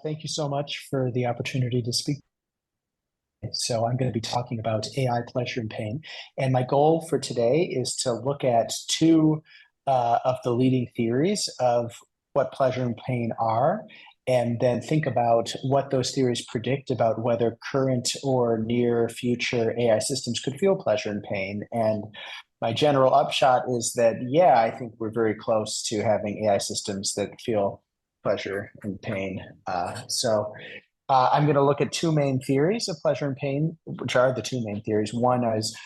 Thank you so much for the opportunity to speak. So I'm going to be talking about AI pleasure and pain. And my goal for today is to look at two of the leading theories of what pleasure and pain are, and then think about what those theories predict about whether current or near future AI systems could feel pleasure and pain. And my general upshot is that, yeah, I think we're very close to having AI systems that feel pleasure and pain. I'm going to look at two main theories of pleasure and pain, which are the two main theories. One is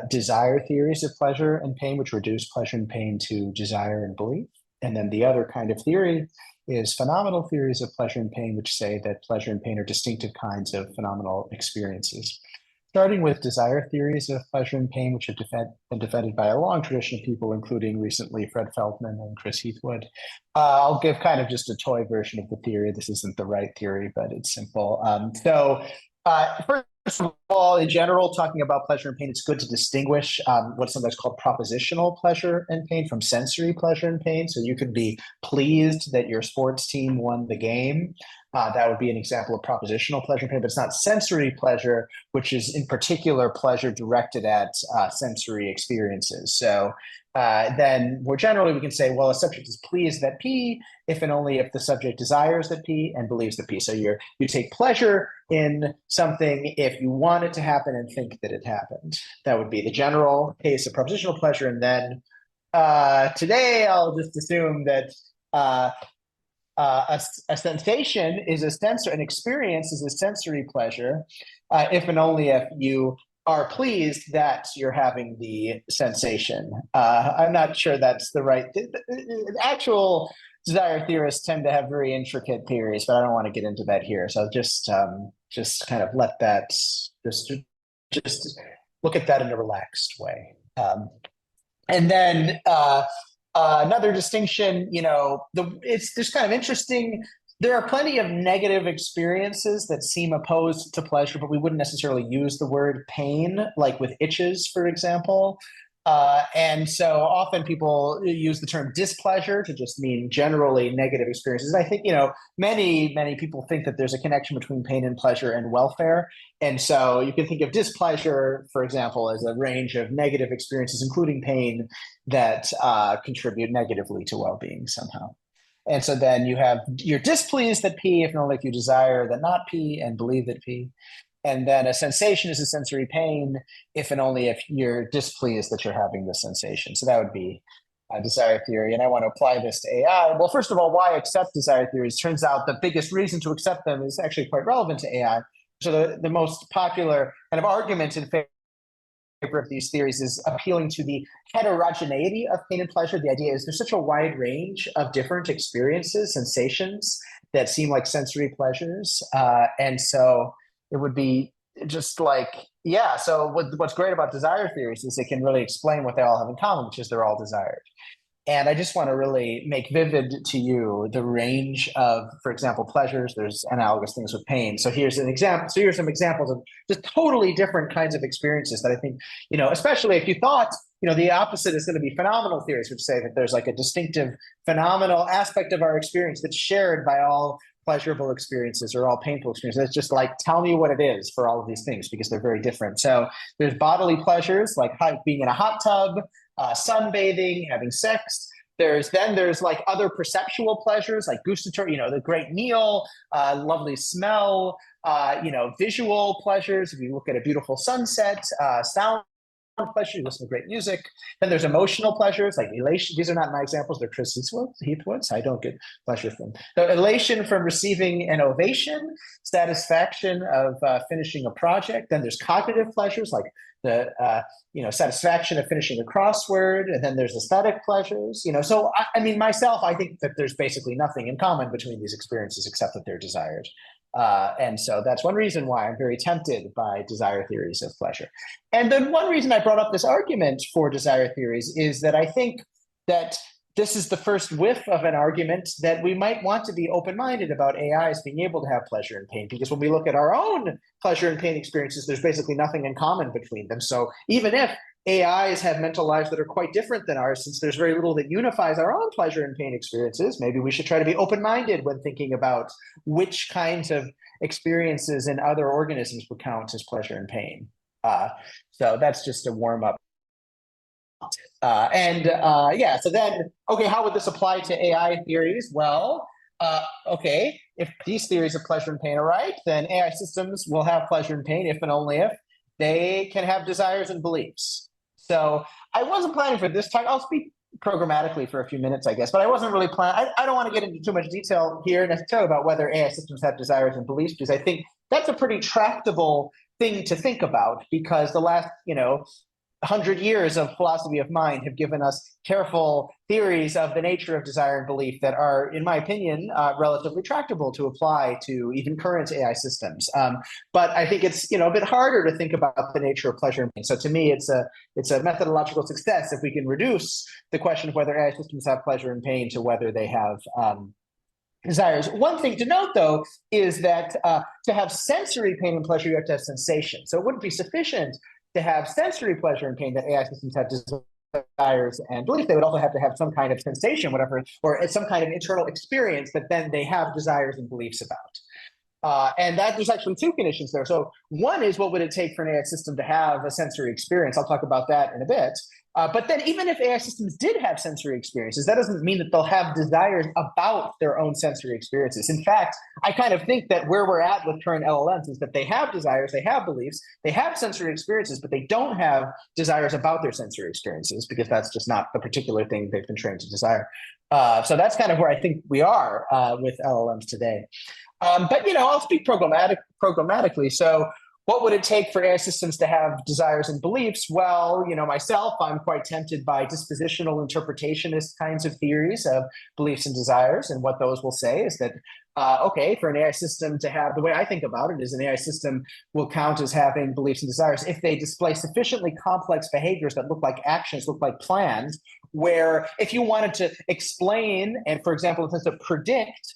desire theories of pleasure and pain, which reduce pleasure and pain to desire and belief. And then the other kind of theory is phenomenal theories of pleasure and pain, which say that pleasure and pain are distinctive kinds of phenomenal experiences. Starting with desire theories of pleasure and pain, which have been defended by a long tradition of people, including recently Fred Feldman and Chris Heathwood. I'll give kind of just a toy version of the theory. This isn't the right theory, but it's simple. First of all, in general, talking about pleasure and pain, it's good to distinguish what's sometimes called propositional pleasure and pain from sensory pleasure and pain. So you could be pleased that your sports team won the game. That would be an example of propositional pleasure and pain, but it's not sensory pleasure, which is in particular pleasure directed at sensory experiences. So then more generally, we can say, well, a subject is pleased that P if and only if the subject desires that P and believes that P. So you take pleasure in something if you want it to happen and think that it happened. That would be the general case of propositional pleasure. And then today, I'll just assume that a sensation is an experience is a sensory pleasure, if and only if you are pleased that you're having the sensation. I'm not sure that's the right. Actual desire theorists tend to have very intricate theories, but I don't want to get into that here. So just kind of let that just look at that in a relaxed way. And then another distinction, it's just kind of interesting. There are plenty of negative experiences that seem opposed to pleasure, but we wouldn't necessarily use the word pain, like with itches, for example. And so often people use the term displeasure to just mean generally negative experiences. I think, many people think that there's a connection between pain and pleasure and welfare. And so you can think of displeasure, for example, as a range of negative experiences, including pain, that contribute negatively to well-being somehow. And so then you're displeased that P, if and only if you desire that not P and believe that P. And then a sensation is a sensory pain, if and only if you're displeased that you're having the sensation. So that would be a desire theory. And I want to apply this to AI. Well, first of all, why accept desire theories? Turns out the biggest reason to accept them is actually quite relevant to AI. So the most popular kind of argument in favor of these theories is appealing to the heterogeneity of pain and pleasure. The idea is there's such a wide range of different experiences, sensations that seem like sensory pleasures. And so it would be just like, yeah, so what's great about desire theories is it can really explain what they all have in common, which is they're all desired. And I just want to really make vivid to you the range of, for example, pleasures. There's analogous things with pain. So here's an example. So here's some examples of just totally different kinds of experiences that I think, especially if you thought, the opposite is going to be phenomenal theories, which say that there's like a distinctive phenomenal aspect of our experience that's shared by all pleasurable experiences or all painful experiences. It's just like, tell me what it is for all of these things, because they're very different. So there's bodily pleasures, like being in a hot tub, sunbathing, having sex. There's like other perceptual pleasures, like gustatory, the great meal, lovely smell, visual pleasures. If you look at a beautiful sunset, sound pleasure, you listen to great music. Then there's emotional pleasures like elation. These are not my examples, they're Chris Heathwood's. I don't get pleasure from. So elation from receiving an ovation, satisfaction of finishing a project. Then there's cognitive pleasures like the satisfaction of finishing a crossword. And then there's aesthetic pleasures. So myself, I think that there's basically nothing in common between these experiences except that they're desired. And so that's one reason why I'm very tempted by desire theories of pleasure. And then one reason I brought up this argument for desire theories is that I think that this is the first whiff of an argument that we might want to be open-minded about AIs being able to have pleasure and pain, because when we look at our own pleasure and pain experiences, there's basically nothing in common between them. So even if AIs have mental lives that are quite different than ours, since there's very little that unifies our own pleasure and pain experiences, maybe we should try to be open-minded when thinking about which kinds of experiences in other organisms would count as pleasure and pain. So that's just a warm-up. Yeah, so then, okay, how would this apply to AI theories? Well, okay, if these theories of pleasure and pain are right, then AI systems will have pleasure and pain if and only if they can have desires and beliefs. So I wasn't planning for this talk. I'll speak programmatically for a few minutes, I guess, but I wasn't really planning. I don't want to get into too much detail here necessarily about whether AI systems have desires and beliefs, because I think that's a pretty tractable thing to think about, because the last, 100 years of philosophy of mind have given us careful theories of the nature of desire and belief that are, in my opinion, relatively tractable to apply to even current AI systems. But I think it's a bit harder to think about the nature of pleasure and pain. So to me, it's a methodological success if we can reduce the question of whether AI systems have pleasure and pain to whether they have desires. One thing to note, though, is that to have sensory pain and pleasure, you have to have sensation. So it wouldn't be sufficient to have sensory pleasure and pain that AI systems have desires and beliefs. They would also have to have some kind of sensation, whatever, or some kind of internal experience that then they have desires and beliefs about. And that there's actually two conditions there. So one is, what would it take for an AI system to have a sensory experience? I'll talk about that in a bit. But then even if AI systems did have sensory experiences, that doesn't mean that they'll have desires about their own sensory experiences. In fact, I kind of think that where we're at with current LLMs is that they have desires, they have beliefs, they have sensory experiences, but they don't have desires about their sensory experiences, because that's just not the particular thing they've been trained to desire. So that's kind of where I think we are with LLMs today. But I'll speak programmatically. So what would it take for AI systems to have desires and beliefs? Well, myself, I'm quite tempted by dispositional interpretationist kinds of theories of beliefs and desires. And what those will say is that, okay, for an AI system to have, the way I think about it is an AI system will count as having beliefs and desires if they display sufficiently complex behaviors that look like actions, look like plans, where if you wanted to explain, and for example, in terms of predict,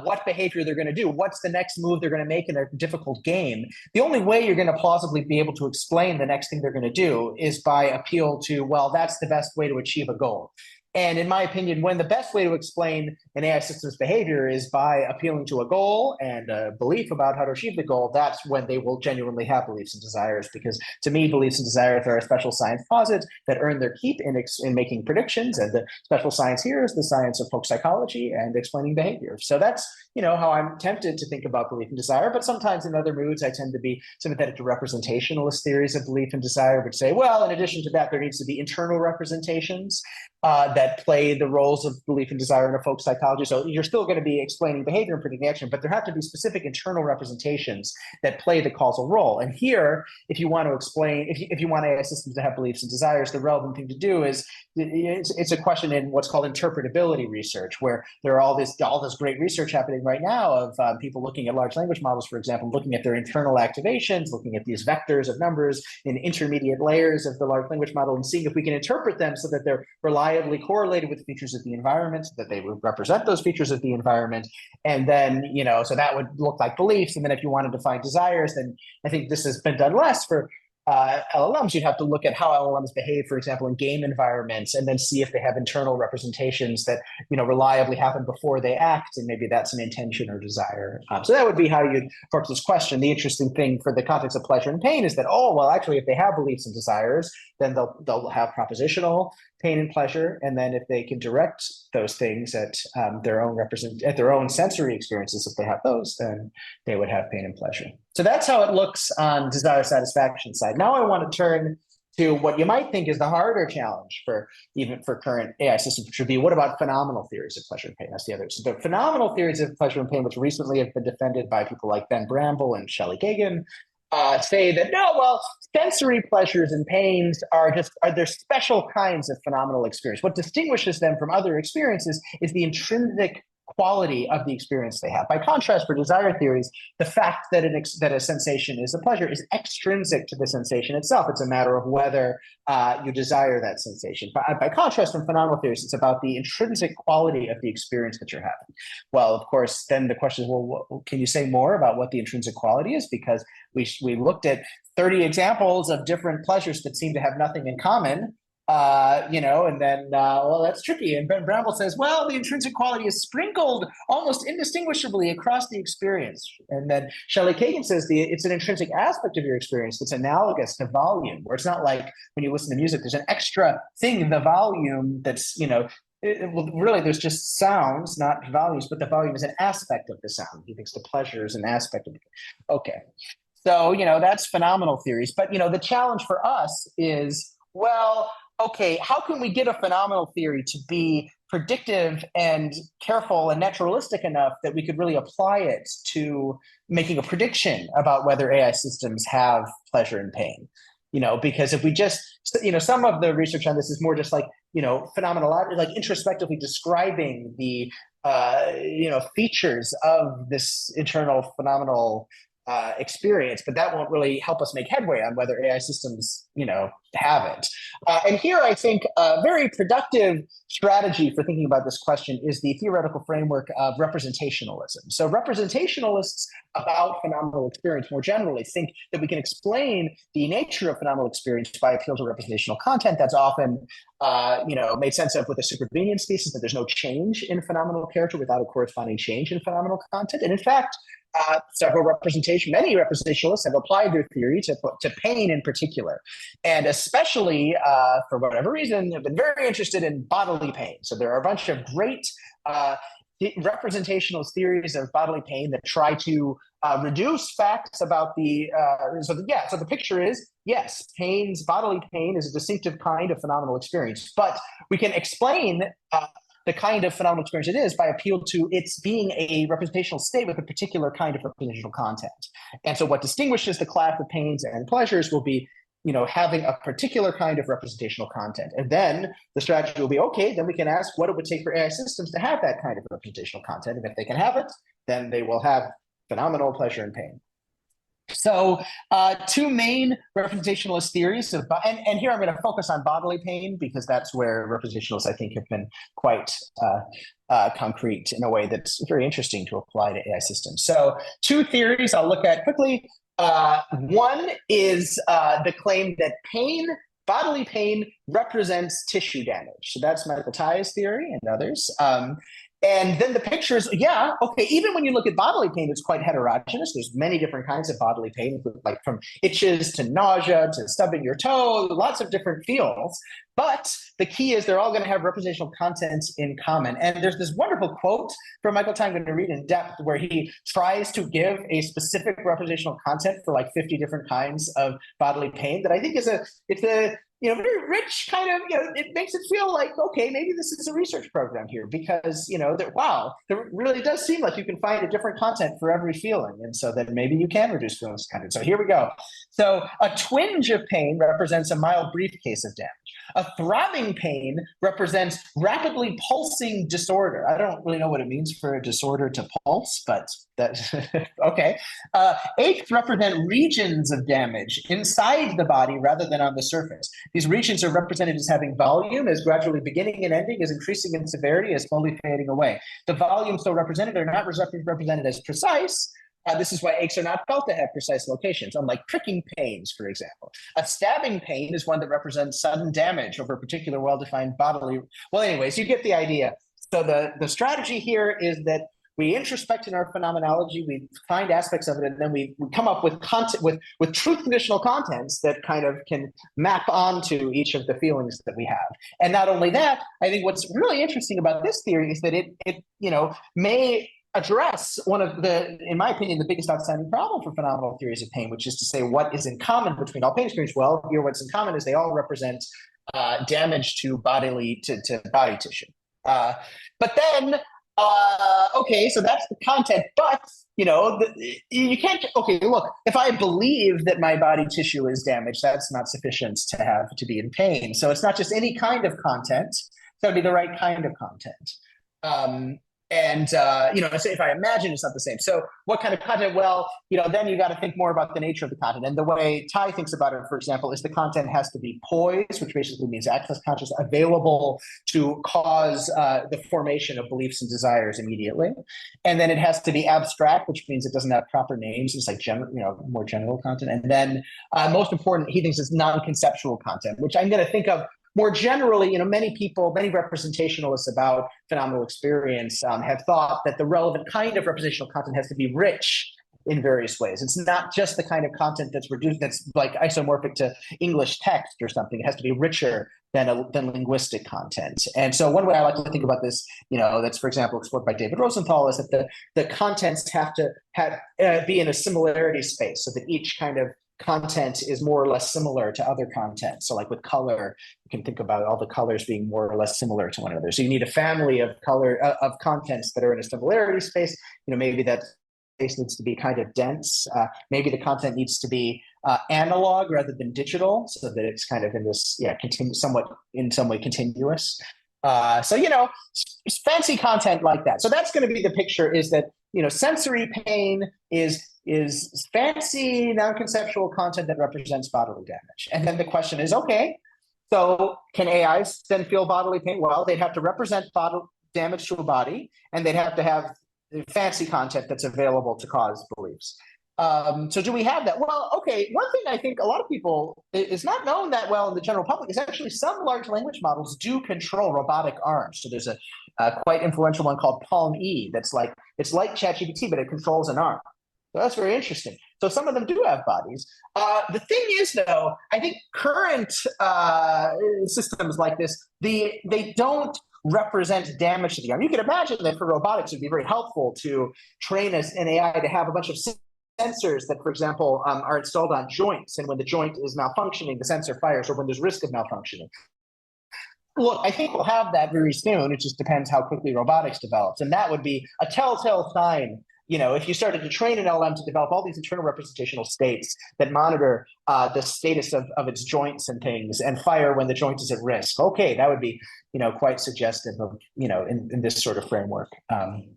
what behavior they're going to do, what's the next move they're going to make in a difficult game, the only way you're going to plausibly be able to explain the next thing they're going to do is by appeal to, well, that's the best way to achieve a goal. And in my opinion, when the best way to explain an AI system's behavior is by appealing to a goal and a belief about how to achieve the goal, that's when they will genuinely have beliefs and desires. Because to me, beliefs and desires are a special science posit that earn their keep in making predictions. And the special science here is the science of folk psychology and explaining behavior. So that's how I'm tempted to think about belief and desire. But sometimes in other moods, I tend to be sympathetic to representationalist theories of belief and desire, which say, well, in addition to that, there needs to be internal representations that play the roles of belief and desire in a folk psychology. So you're still going to be explaining behavior and predicting action, but there have to be specific internal representations that play the causal role. And here, if you want to explain, if you want AI systems to have beliefs and desires, the relevant thing to do is, it's a question in what's called interpretability research, where there are all this great research happening right now of people looking at large language models, for example, looking at their internal activations, looking at these vectors of numbers in intermediate layers of the large language model, and seeing if we can interpret them so that they're reliably correlated with features of the environment, so that they would represent those features of the environment. And then, so that would look like beliefs. And then if you wanted to find desires, then I think this has been done less for LLMs. You'd have to look at how LLMs behave, for example, in game environments, and then see if they have internal representations that reliably happen before they act, and maybe that's an intention or desire. So that would be how you'd approach this question. The interesting thing for the context of pleasure and pain is that, actually, if they have beliefs and desires, then they'll have propositional pain and pleasure, and then if they can direct those things at their own sensory experiences, if they have those, then they would have pain and pleasure. So that's how it looks on desire satisfaction side. Now I want to turn to what you might think is the harder challenge for current AI systems, which would be, what about phenomenal theories of pleasure and pain? That's the other. So the phenomenal theories of pleasure and pain, which recently have been defended by people like Ben Bramble and Shelley Kagan, say that sensory pleasures and pains are they're special kinds of phenomenal experience. What distinguishes them from other experiences is the intrinsic quality of the experience they have. By contrast, for desire theories, the fact that that a sensation is a pleasure is extrinsic to the sensation itself. It's a matter of whether you desire that sensation. By contrast, from phenomenal theories, it's about the intrinsic quality of the experience that you're having. Well, of course, then the question is, well, can you say more about what the intrinsic quality is? Because we looked at 30 examples of different pleasures that seem to have nothing in common. And then, well, that's tricky. And Ben Bramble says, well, the intrinsic quality is sprinkled almost indistinguishably across the experience. And then Shelley Kagan says it's an intrinsic aspect of your experience that's analogous to volume, where it's not like when you listen to music, there's an extra thing in the volume that's, well, really, there's just sounds, not volumes, but the volume is an aspect of the sound. He thinks the pleasure is an aspect of it. Okay. So, that's phenomenal theories. But, the challenge for us is, well, okay, how can we get a phenomenal theory to be predictive and careful and naturalistic enough that we could really apply it to making a prediction about whether AI systems have pleasure and pain? Because if we just, some of the research on this is more just like, phenomenology, like introspectively describing the, features of this internal phenomenal experience, but that won't really help us make headway on whether AI systems, have it. And here I think a very productive strategy for thinking about this question is the theoretical framework of representationalism. So representationalists about phenomenal experience more generally think that we can explain the nature of phenomenal experience by appeal to representational content. That's often made sense of with the supervenience thesis, that there's no change in phenomenal character without a corresponding change in phenomenal content. And in fact, many representationalists have applied their theory to pain in particular. And especially, for whatever reason, have been very interested in bodily pain. So there are a bunch of great representational theories of bodily pain that try to reduce facts about the, so the picture is, yes, bodily pain is a distinctive kind of phenomenal experience, but we can explain the kind of phenomenal experience it is by appeal to its being a representational state with a particular kind of representational content. And so what distinguishes the class of pains and pleasures will be, having a particular kind of representational content. And then the strategy will be, okay, then we can ask what it would take for AI systems to have that kind of representational content. And if they can have it, then they will have phenomenal pleasure and pain. So two main representationalist theories of, and here I'm going to focus on bodily pain because that's where representationalists, I think, have been quite concrete in a way that's very interesting to apply to AI systems. So two theories I'll look at quickly. One is the claim that bodily pain represents tissue damage. So that's Michael Tye's theory and others. And then the picture is, even when you look at bodily pain, it's quite heterogeneous. There's many different kinds of bodily pain, like from itches to nausea to stubbing your toe, lots of different feels. But the key is they're all going to have representational contents in common. And there's this wonderful quote from Michael Tye I'm going to read in depth where he tries to give a specific representational content for like 50 different kinds of bodily pain that I think is it's a very rich kind of, it makes it feel like, okay, maybe this is a research program here because, there really does seem like you can find a different content for every feeling. And so then maybe you can reduce feelings content. So here we go. So a twinge of pain represents a mild brief case of damage. A throbbing pain represents rapidly pulsing disorder. I don't really know what it means for a disorder to pulse, but that's okay. Aches represent regions of damage inside the body rather than on the surface. These regions are represented as having volume, as gradually beginning and ending, as increasing in severity, as slowly fading away. The volumes so represented are not represented as precise. This is why aches are not felt to have precise locations, unlike pricking pains, for example. A stabbing pain is one that represents sudden damage over a particular well-defined bodily. Well, anyways, you get the idea. So the strategy here is that we introspect in our phenomenology, we find aspects of it, and then we come up with content with truth conditional contents that kind of can map onto each of the feelings that we have. And not only that, I think what's really interesting about this theory is that it may address one of the, in my opinion, the biggest outstanding problem for phenomenal theories of pain, which is to say what is in common between all pain experience. Well, here what's in common is they all represent damage to body tissue. But then, okay, so that's the content, but you can't, okay, look, if I believe that my body tissue is damaged, that's not sufficient to be in pain. So it's not just any kind of content, it's got to be the right kind of content. And so if I imagine it's not the same. So what kind of content? Well, then you got to think more about the nature of the content. And the way Ty thinks about it, for example, is the content has to be poised, which basically means access conscious, available to cause the formation of beliefs and desires immediately. And then it has to be abstract, which means it doesn't have proper names. It's like more general content. And then most important, he thinks, is non-conceptual content, which I'm going to think of more generally. Many representationalists about phenomenal experience have thought that the relevant kind of representational content has to be rich in various ways. It's not just the kind of content that's reduced, that's like isomorphic to English text or something. It has to be richer than linguistic content. And so one way I like to think about this, that's, for example, explored by David Rosenthal, is that the contents have to be in a similarity space, so that each kind of content is more or less similar to other content. So like with color, you can think about all the colors being more or less similar to one another. So you need a family of contents that are in a similarity space. Maybe that space needs to be kind of dense. Maybe the content needs to be analog rather than digital, so that it's kind of in this, somewhat in some way continuous. So fancy content like that. So that's going to be the picture, is that sensory pain is fancy non-conceptual content that represents bodily damage. And then the question is, okay, so can AIs then feel bodily pain? Well, they'd have to represent bodily damage to a body, and they'd have to have fancy content that's available to cause beliefs. So do we have that? Well, okay, one thing I think a lot of people is not known that well in the general public is actually some large language models do control robotic arms. So there's a quite influential one called Palm E it's like ChatGPT, but it controls an arm. So that's very interesting. So some of them do have bodies. The thing is, though, I think current systems like this, they don't represent damage to the arm. You can imagine that for robotics, it would be very helpful to train an AI to have a bunch of sensors that, for example, are installed on joints. And when the joint is malfunctioning, the sensor fires, or when there's risk of malfunctioning. Look, I think we'll have that very soon. It just depends how quickly robotics develops. And that would be a telltale sign. If you started to train an LM to develop all these internal representational states that monitor the status of its joints and things, and fire when the joint is at risk, okay, that would be, quite suggestive of, in this sort of framework. And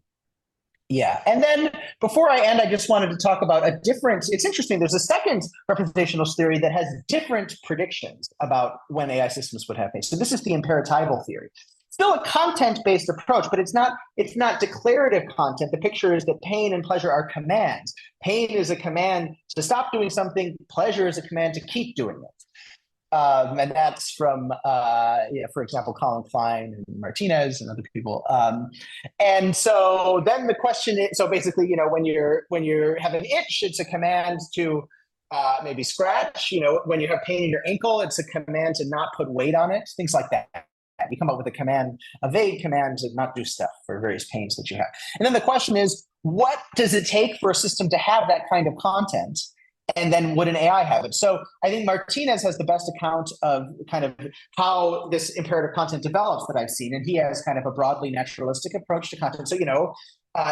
then before I end, I just wanted to talk about a different, it's interesting, there's a second representational theory that has different predictions about when AI systems would have pain. So this is the imperatival theory. Still a content-based approach, but it's not declarative content. The picture is that pain and pleasure are commands. Pain is a command to stop doing something. Pleasure is a command to keep doing it. And that's from, for example, Colin Klein and Martinez and other people. And so then the question is, so basically, when you have an itch, it's a command to maybe scratch. When you have pain in your ankle, it's a command to not put weight on it. Things like that. You come up with a vague command to not do stuff for various pains that you have. And then the question is, what does it take for a system to have that kind of content? And then would an AI have it? So I think Martinez has the best account of kind of how this imperative content develops that I've seen. And he has kind of a broadly naturalistic approach to content. So,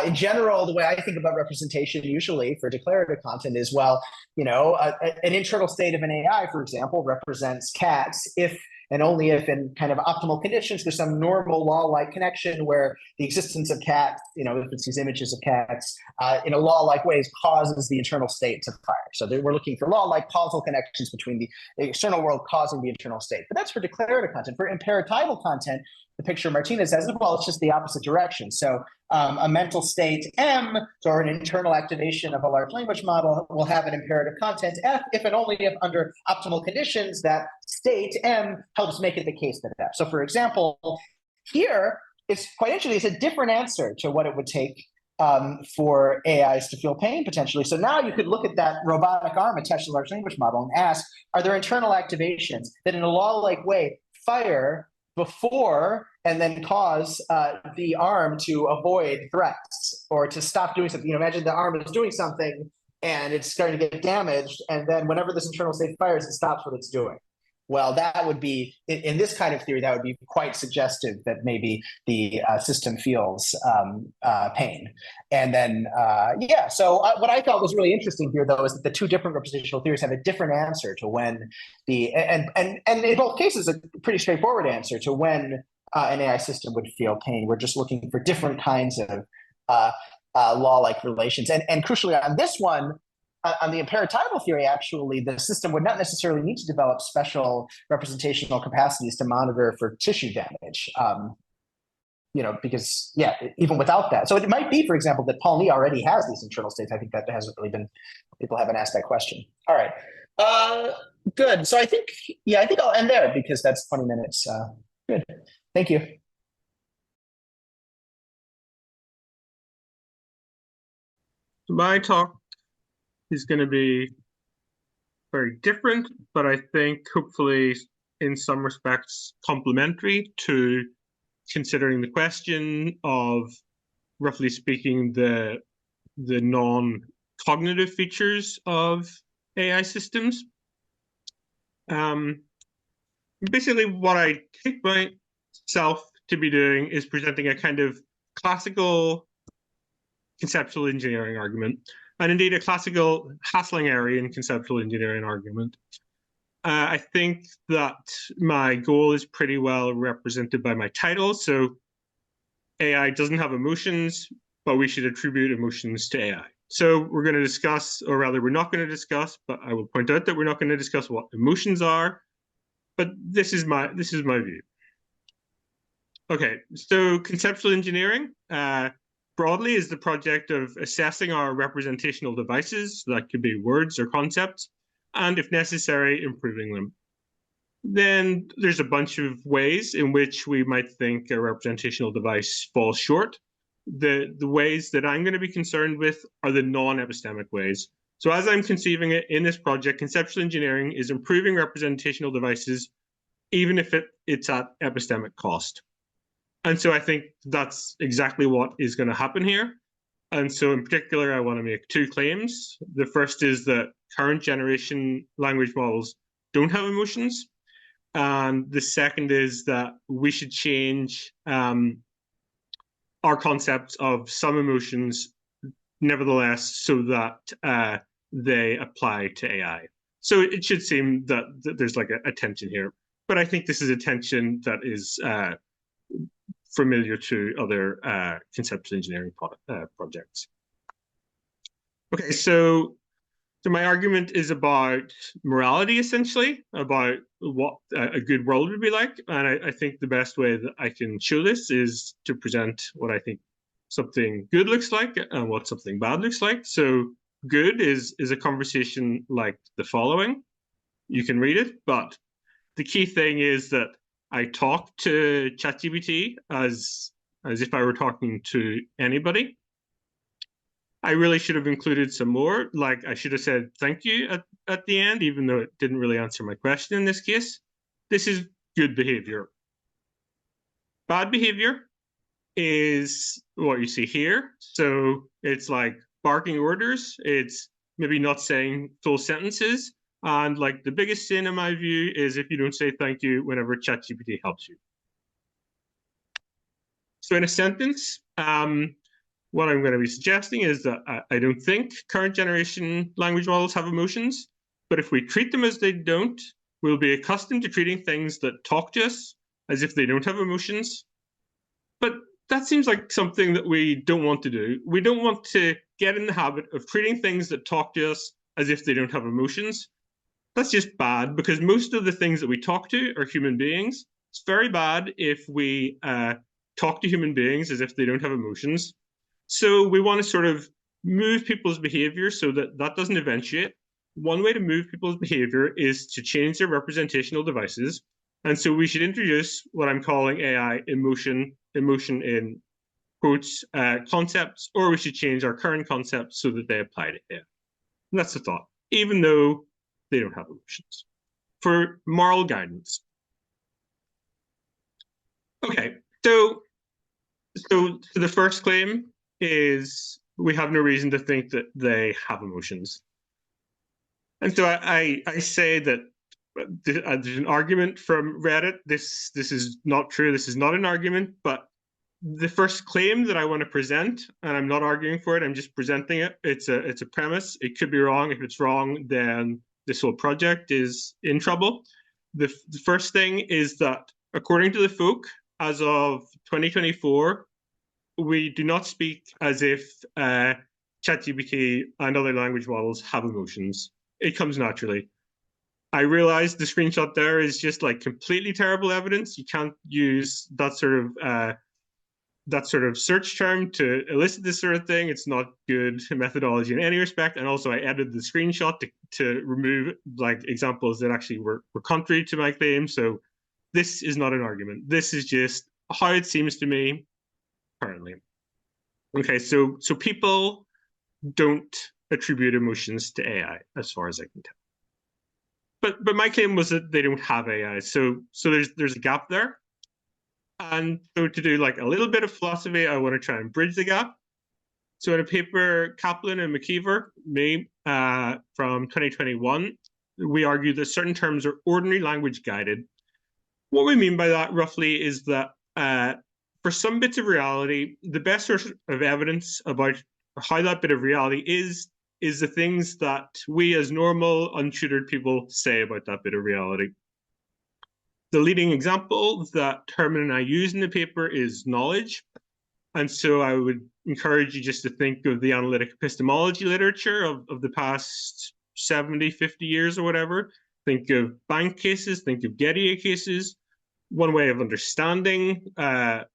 in general, the way I think about representation usually for declarative content is, well, an internal state of an AI, for example, represents cats if and only if, in kind of optimal conditions, there's some normal law-like connection where the existence of cats, if it's these images of cats, in a law-like ways causes the internal state to fire. So we're looking for law-like causal connections between the external world causing the internal state. But that's for declarative content. For imperatival content, the picture Martinez has, well, it's just the opposite direction. So a mental state M, or an internal activation of a large language model, will have an imperative content F if and only if under optimal conditions that state M helps make it the case that F. So for example, here it's quite interesting. It's a different answer to what it would take for AIs to feel pain potentially. So now you could look at that robotic arm attached to a large language model and ask, are there internal activations that in a law-like way fire before and then cause the arm to avoid threats or to stop doing something? Imagine the arm is doing something and it's starting to get damaged, and then whenever this internal state fires, it stops what it's doing. Well, that would be, in this kind of theory, that would be quite suggestive that maybe the system feels pain. And then, so what I thought was really interesting here, though, is that the two different representational theories have a different answer to when and in both cases, a pretty straightforward answer to when an AI system would feel pain. We're just looking for different kinds of law-like relations. And crucially on this one, on the imperatival theory, actually, the system would not necessarily need to develop special representational capacities to monitor for tissue damage. Because even without that. So it might be, for example, that Paul Lee already has these internal states. I think that hasn't really been, people haven't asked that question. All right. Good. So I think I'll end there because that's 20 minutes. Good. Thank you. My talk is going to be very different, but I think hopefully in some respects complementary to considering the question of, roughly speaking, the non-cognitive features of AI systems. Basically, what I take myself to be doing is presenting a kind of classical conceptual engineering argument, and indeed a classical Hasslingerian conceptual engineering argument. I think that my goal is pretty well represented by my title. So AI doesn't have emotions, but we should attribute emotions to AI. So we're going to discuss, or rather we're not going to discuss, but I will point out that we're not going to discuss what emotions are, but this is my view. Okay, so conceptual engineering broadly is the project of assessing our representational devices, that could be words or concepts, and if necessary, improving them. Then there's a bunch of ways in which we might think a representational device falls short. The ways that I'm going to be concerned with are the non-epistemic ways. So as I'm conceiving it in this project, conceptual engineering is improving representational devices, even if it's at epistemic cost. And so I think that's exactly what is going to happen here. And so in particular, I want to make two claims. The first is that current generation language models don't have emotions. And the second is that we should change our concepts of some emotions, nevertheless, so that they apply to AI. So it should seem that there's like a tension here. But I think this is a tension that is familiar to other conceptual engineering projects. Okay, so my argument is about morality, essentially, about what a good world would be like. And I think the best way that I can show this is to present what I think something good looks like and what something bad looks like. So good is a conversation like the following. You can read it, but the key thing is that I talk to ChatGPT as if I were talking to anybody. I really should have included some more, like I should have said thank you at the end, even though it didn't really answer my question in this case. This is good behavior. Bad behavior is what you see here. So it's like barking orders. It's maybe not saying full sentences. And like the biggest sin in my view is if you don't say thank you whenever ChatGPT helps you. So in a sentence, what I'm going to be suggesting is that I don't think current generation language models have emotions, but if we treat them as they don't, we'll be accustomed to treating things that talk to us as if they don't have emotions. But that seems like something that we don't want to do. We don't want to get in the habit of treating things that talk to us as if they don't have emotions. That's just bad, because most of the things that we talk to are human beings. It's very bad if we talk to human beings as if they don't have emotions. So we want to sort of move people's behavior so that that doesn't eventuate. One way to move people's behavior is to change their representational devices. And so we should introduce what I'm calling AI emotion in quotes, concepts, or we should change our current concepts so that they apply to AI. And that's the thought, even though they don't have emotions. For moral guidance. Okay, so the first claim is we have no reason to think that they have emotions. And so I say that there's an argument from Reddit. This is not true. This is not an argument, but the first claim that I want to present, and I'm not arguing for it, I'm just presenting it. It's a premise. It could be wrong. If it's wrong, then this whole project is in trouble. The first thing is that according to the folk, as of 2024, we do not speak as if ChatGPT and other language models have emotions. It comes naturally. I realize the screenshot there is just like completely terrible evidence. You can't use that sort of search term to elicit this sort of thing. It's not good methodology in any respect. And also I edited the screenshot to remove like examples that actually were contrary to my claim. So this is not an argument. This is just how it seems to me currently. Okay, so people don't attribute emotions to AI, as far as I can tell. But my claim was that they don't have AI, so there's a gap there. And so to do like a little bit of philosophy, I want to try and bridge the gap. So in a paper, Kaplan and McKeever made from 2021, we argue that certain terms are ordinary language guided. What we mean by that roughly is that for some bits of reality, the best source of evidence about how that bit of reality is the things that we as normal, untutored people say about that bit of reality. The leading example that Herman and I use in the paper is knowledge. And so I would encourage you just to think of the analytic epistemology literature of the past 70, 50 years or whatever. Think of bank cases, think of Getty cases. One way of understanding that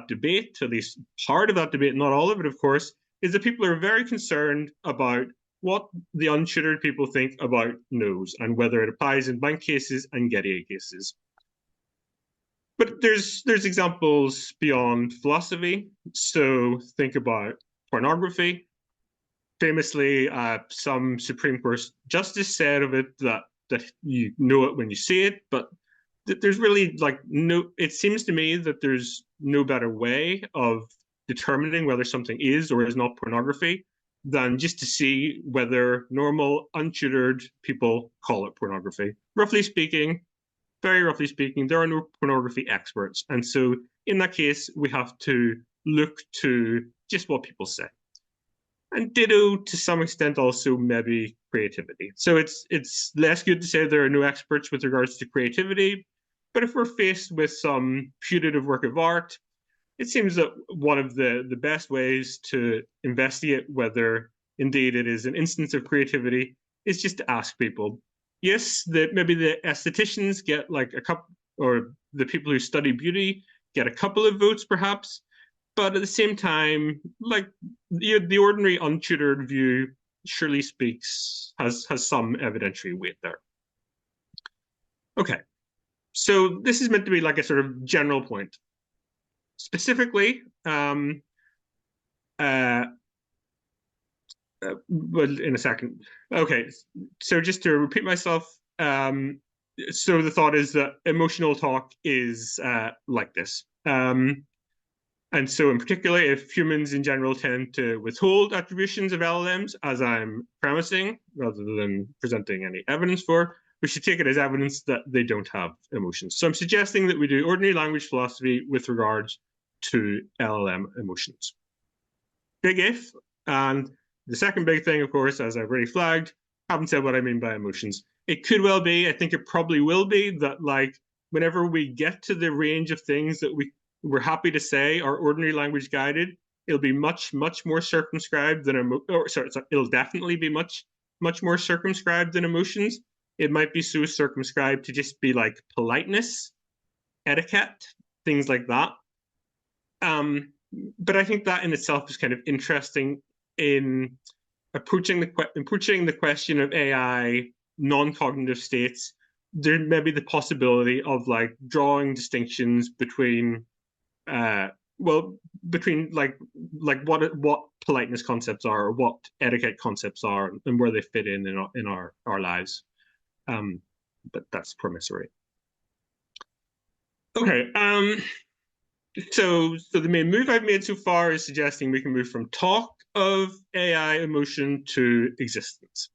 debate, at least part of that debate, not all of it, of course, is that people are very concerned about what the untutored people think about knows and whether it applies in bank cases and Getty cases. But there's examples beyond philosophy. So think about pornography. Famously, some Supreme Court justice said of it that you know it when you see it, but there's really like no, it seems to me that there's no better way of determining whether something is or is not pornography than just to see whether normal, untutored people call it pornography. Roughly speaking, very roughly speaking, there are no pornography experts. And so in that case, we have to look to just what people say. And ditto, to some extent, also maybe creativity. So it's less good to say there are no experts with regards to creativity. But if we're faced with some putative work of art, it seems that one of the best ways to investigate whether indeed it is an instance of creativity is just to ask people. Yes, maybe the estheticians get like a couple, or the people who study beauty get a couple of votes perhaps, but at the same time, like the ordinary untutored view surely has some evidentiary weight there. Okay, so this is meant to be like a sort of general point. Specifically, well, in a second. Okay, so just to repeat myself, so the thought is that emotional talk is like this. And so in particular, if humans in general tend to withhold attributions of LLMs, as I'm premising, rather than presenting any evidence for, we should take it as evidence that they don't have emotions. So I'm suggesting that we do ordinary language philosophy with regards to LLM emotions. Big if, and the second big thing, of course, as I've already flagged, haven't said what I mean by emotions. It could well be, I think it probably will be, that like whenever we get to the range of things that we're happy to say are ordinary language guided, it'll be much more circumscribed than it'll definitely be much more circumscribed than emotions. It might be so circumscribed to just be like politeness, etiquette, things like that. But I think that in itself is kind of interesting in approaching the question of AI non-cognitive states. There may be the possibility of like drawing distinctions between between like what politeness concepts are or what etiquette concepts are and where they fit in our lives. But that's promissory. Okay. So the main move I've made so far is suggesting we can move from talk of AI emotion to existence.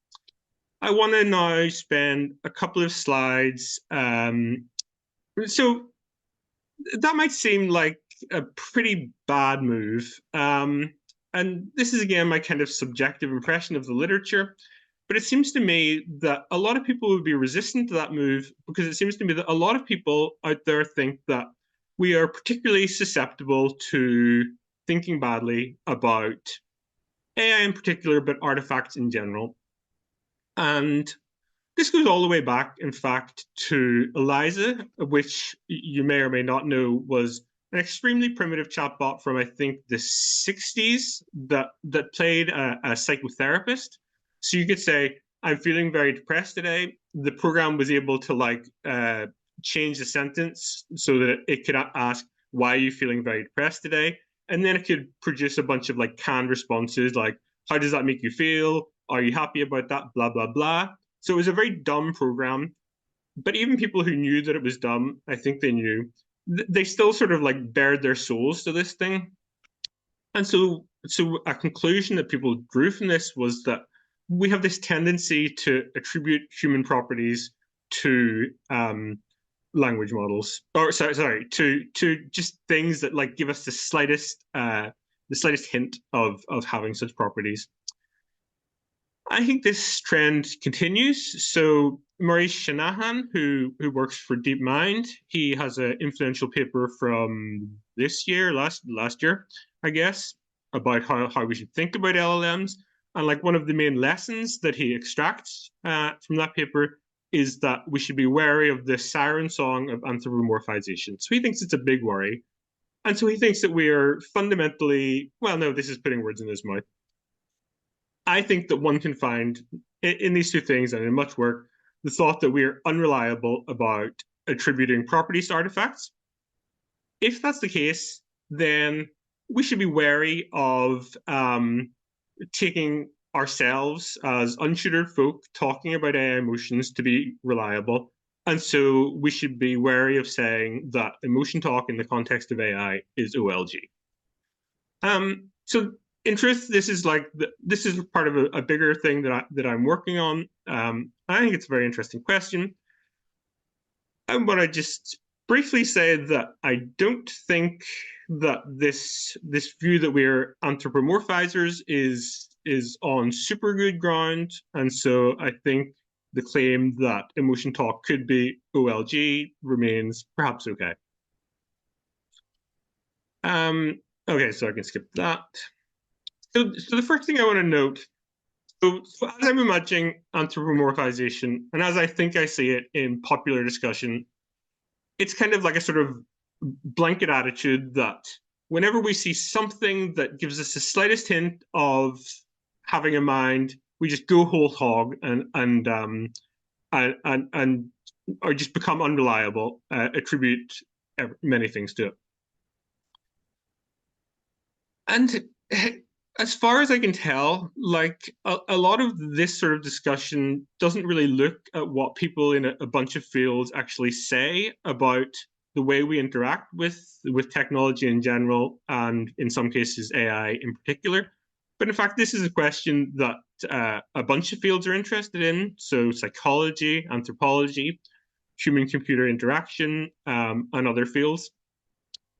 I want to now spend a couple of slides. So that might seem like a pretty bad move. And this is, again, my kind of subjective impression of the literature. But it seems to me that a lot of people would be resistant to that move because it seems to me that a lot of people out there think that we are particularly susceptible to thinking badly about AI in particular, but artifacts in general. And this goes all the way back, in fact, to Eliza, which you may or may not know was an extremely primitive chatbot from, I think, the 60s that played a psychotherapist. So you could say, I'm feeling very depressed today. The program was able to change the sentence so that it could ask, why are you feeling very depressed today? And then it could produce a bunch of canned responses like, how does that make you feel? Are you happy about that? Blah, blah, blah. So it was a very dumb program. But even people who knew that it was dumb, I think they knew, they still sort of bared their souls to this thing. And so a conclusion that people drew from this was that we have this tendency to attribute human properties to language models, or sorry, to just things that give us the slightest hint of having such properties. I think this trend continues. So Maurice Shanahan, who works for DeepMind, he has an influential paper from this year, last year, I guess, about how we should think about LLMs. And one of the main lessons that he extracts from that paper is that we should be wary of the siren song of anthropomorphization. So he thinks it's a big worry. And so he thinks that we are fundamentally, well, no, this is putting words in his mouth. I think that one can find in these two things and in much work, the thought that we are unreliable about attributing properties to artifacts. If that's the case, then we should be wary of taking ourselves as untutored folk talking about AI emotions to be reliable. And so we should be wary of saying that emotion talk in the context of AI is OLG. So in truth, this is part of a bigger thing that I'm working on. I think it's a very interesting question. And what I just briefly say that I don't think that this view that we're anthropomorphizers is on super good ground. And so I think the claim that emotion talk could be OLG remains perhaps okay. Okay, so I can skip that. So the first thing I want to note, so as I'm imagining anthropomorphization, and as I think I see it in popular discussion, it's kind of like a sort of blanket attitude that whenever we see something that gives us the slightest hint of having a mind, we just go whole hog and or just become unreliable, attribute many things to it. And as far as I can tell, a lot of this sort of discussion doesn't really look at what people in a bunch of fields actually say about the way we interact with technology in general, and in some cases AI in particular. But in fact, this is a question that a bunch of fields are interested in. So psychology, anthropology, human-computer interaction, and other fields.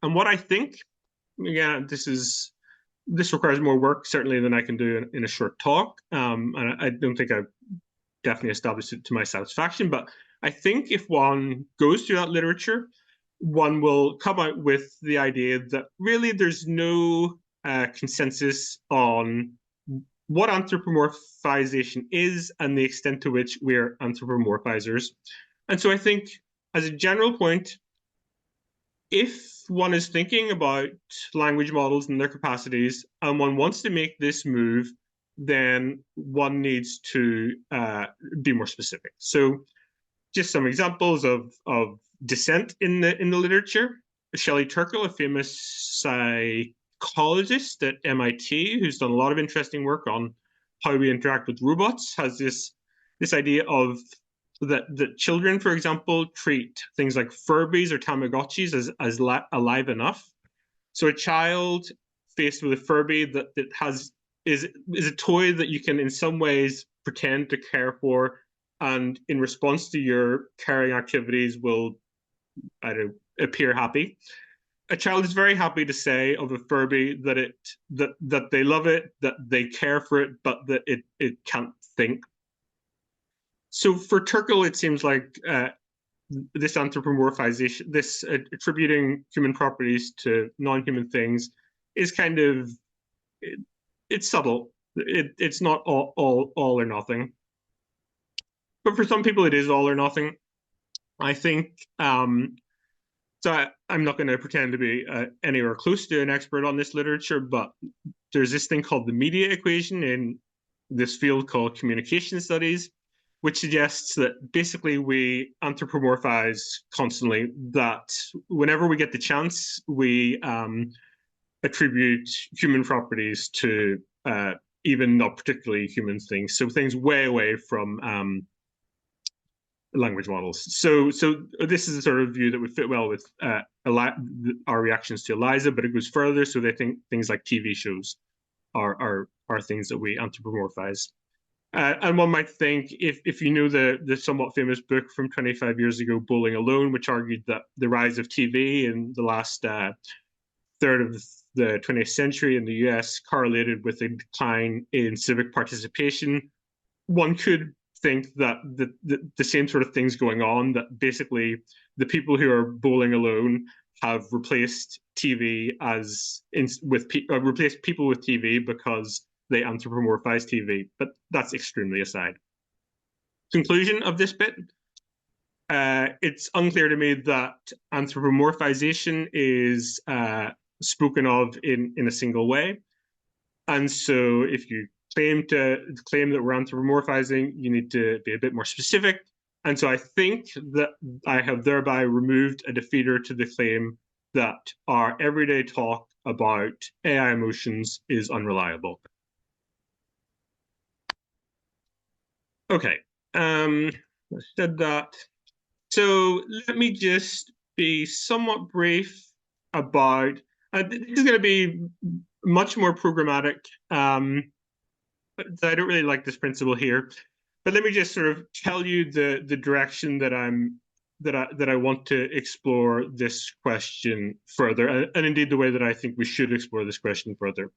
And what I think, again, this requires more work, certainly, than I can do in a short talk. And I don't think I've definitely established it to my satisfaction. But I think if one goes through that literature, one will come out with the idea that really there's no consensus on what anthropomorphization is and the extent to which we're anthropomorphizers. And so I think, as a general point, if one is thinking about language models and their capacities, and one wants to make this move, then one needs to be more specific. So just some examples of dissent in the literature. Shelley Turkle, a famous psychologist at MIT, who's done a lot of interesting work on how we interact with robots, has this idea of that children, for example, treat things like Furbies or Tamagotchis as alive enough. So a child faced with a Furby that is a toy that you can in some ways pretend to care for, and in response to your caring activities will, appear happy. A child is very happy to say of a Furby that they love it, that they care for it, but that it can't think. So for Turkle, it seems like this anthropomorphization, this attributing human properties to non-human things, is kind of it's subtle. It's not all or nothing. But for some people, it is all or nothing. I think. So I'm not going to pretend to be anywhere close to an expert on this literature, but there's this thing called the media equation in this field called communication studies, which suggests that basically we anthropomorphize constantly, that whenever we get the chance, we attribute human properties to even not particularly human things. So things way away from language models. So this is a sort of view that would fit well with our reactions to Eliza, but it goes further. So they think things like TV shows are things that we anthropomorphize. And one might think, if you know the somewhat famous book from 25 years ago, Bowling Alone, which argued that the rise of TV in the last third of the 20th century in the US correlated with a decline in civic participation, one could think that the same sort of things going on, that basically the people who are bowling alone have replaced TV replaced people with TV because they anthropomorphize TV. But that's extremely aside. Conclusion of this bit. It's unclear to me that anthropomorphization is spoken of in a single way. And so if you claim that we're anthropomorphizing, you need to be a bit more specific. And so I think that I have thereby removed a defeater to the claim that our everyday talk about AI emotions is unreliable. Okay, I said that. So let me just be somewhat brief about, this is going to be much more programmatic. I don't really like this principle here, but let me just sort of tell you the direction that I want to explore this question further, and indeed the way that I think we should explore this question further.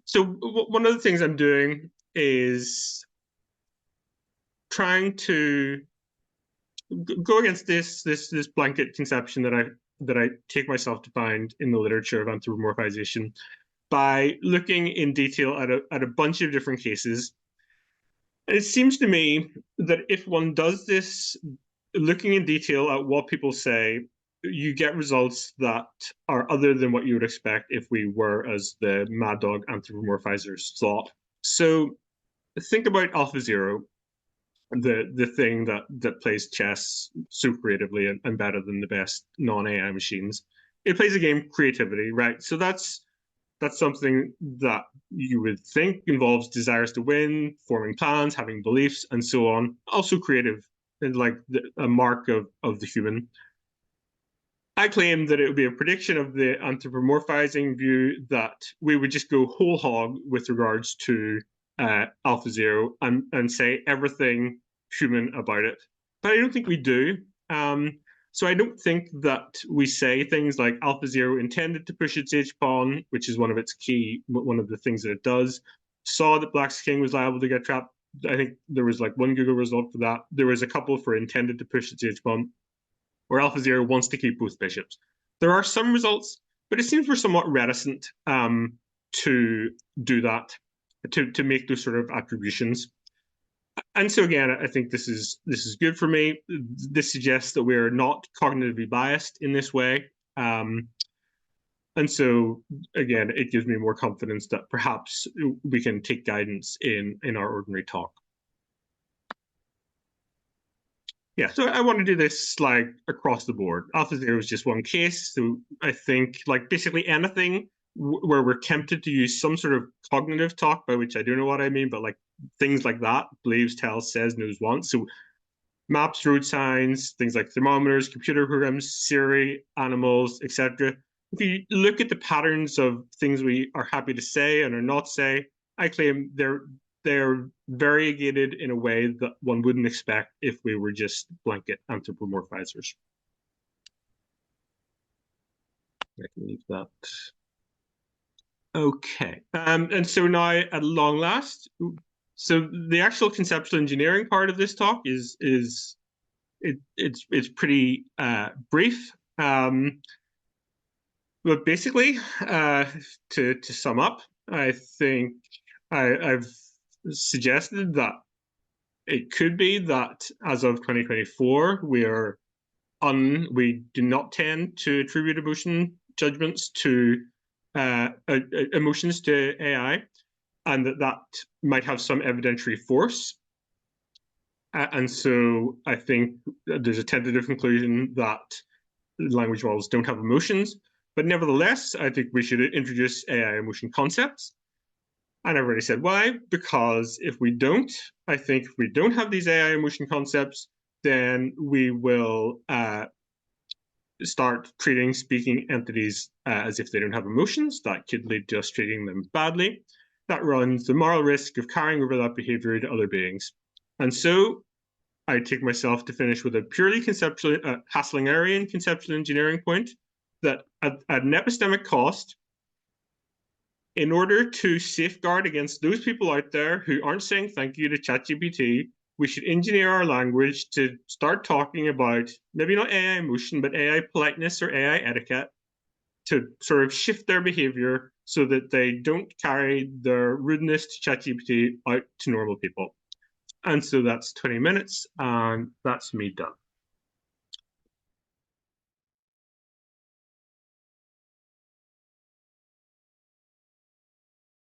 So one of the things I'm doing is trying to go against this blanket conception that I take myself to find in the literature of anthropomorphization by looking in detail at a bunch of different cases. And it seems to me that if one does this, looking in detail at what people say, you get results that are other than what you would expect if we were, as the Mad Dog anthropomorphizers thought. So think about AlphaZero, the thing that plays chess so creatively and better than the best non-AI machines. It plays a game creativity, right? So that's something that you would think involves desires to win, forming plans, having beliefs, and so on. Also creative, and like a mark of the human. I claim that it would be a prediction of the anthropomorphizing view that we would just go whole hog with regards to AlphaZero and say everything human about it. But I don't think we do. So I don't think that we say things like AlphaZero intended to push its H-pawn, which is one of the things that it does, saw that Black's king was liable to get trapped. I think there was like one Google result for that. There was a couple for intended to push its H-pawn, or AlphaZero wants to keep both bishops. There are some results, but it seems we're somewhat reticent to do that, to make those sort of attributions. And so again, I think this is good for me. This suggests that we're not cognitively biased in this way. And so again, it gives me more confidence that perhaps we can take guidance in our ordinary talk. Yeah, so I want to do this like across the board. AlphaZero is just one case. So I think like basically anything where we're tempted to use some sort of cognitive talk, by which I don't know what I mean, but like things like that, believes, tells, says, knows, wants. So maps, road signs, things like thermometers, computer programs, Siri, animals, etc. If you look at the patterns of things we are happy to say and are not say, I claim they're variegated in a way that one wouldn't expect if we were just blanket anthropomorphizers. I can leave that. Okay. And so now at long last, so the actual conceptual engineering part of this talk it's pretty brief. But basically, to sum up, I think I've suggested that it could be that as of 2024, we do not tend to attribute judgments to emotions to AI, and that might have some evidentiary force. And so I think there's a tentative conclusion that language models don't have emotions. But nevertheless, I think we should introduce AI emotion concepts. And I've already said why, because if we don't have these AI emotion concepts, then we will start treating speaking entities as if they don't have emotions. That could lead to us treating them badly. That runs the moral risk of carrying over that behavior to other beings. And so I take myself to finish with a purely conceptual, Hasslingerian conceptual engineering point that at an epistemic cost, in order to safeguard against those people out there who aren't saying thank you to ChatGPT, we should engineer our language to start talking about maybe not AI emotion, but AI politeness or AI etiquette to sort of shift their behavior so that they don't carry their rudeness to ChatGPT out to normal people. And so that's 20 minutes, and that's me done.